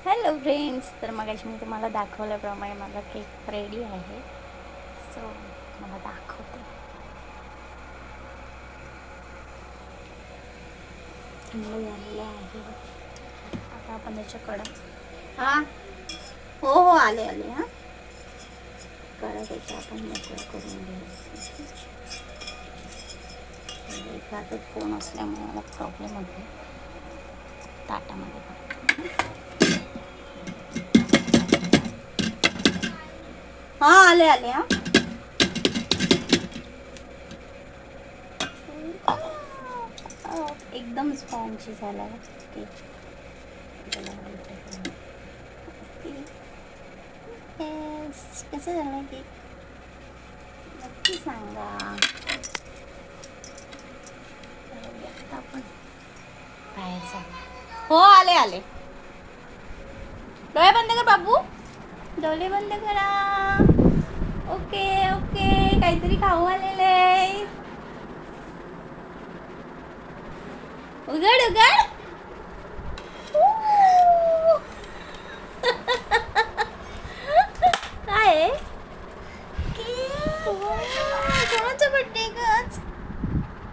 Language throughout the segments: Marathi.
हॅलो फ्रेंड्स, तर मगाशी मी तुम्हाला दाखवल्याप्रमाणे माझा केक रेडी आहे. सो मला दाखवते. थंड झालेलं आहे. आता आपण त्याच्याकडं हो आले हां कडं त्याच्या आपण मोकळं करून घेऊ. एका हातात फोन असल्यामुळे मला प्रॉब्लेम होतो ताटामध्ये. आले हां. एकदम स्पॉन्जी झाला केक. कसं झालं केक नक्की सांगा. आपण बाहेर जाऊ. आले. डोळे बंद कर बाबू, डोळे बंद करा. ओके काहीतरी खाऊ आलेले. उघड काय कोणाचा बर्थडे गच?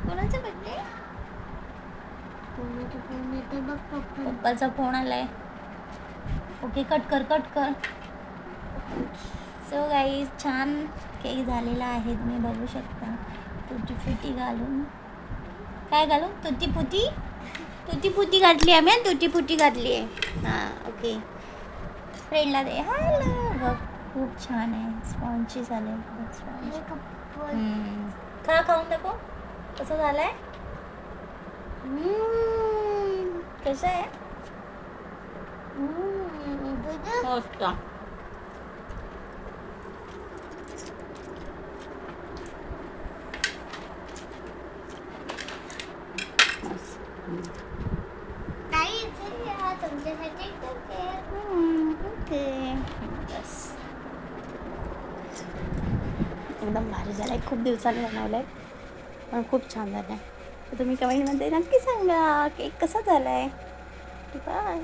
कोणाचा बर्थडे? पप्पाचा फोन आलाय. ओके कट कर. सो गाईज, छान केक झालेला आहे. तुम्ही बघू शकता. तुटी फुटी घालून काय घालून तुटी फुटी घातली आम्ही. तुटी फुटी घातली आहे. हां ओके. फ्रेंडला दे. हॅलो बघ, खूप छान आहे. स्पॉन्जी झाले. खाऊन दाखव कसं झालंय. कसं आहे. मस्त. एकदम भारी झालाय. खूप दिवसांनी बनवलाय पण खूप छान झालाय. तर तुम्ही कमेंटमध्ये नक्की सांगा केक कसा झालाय. बाय.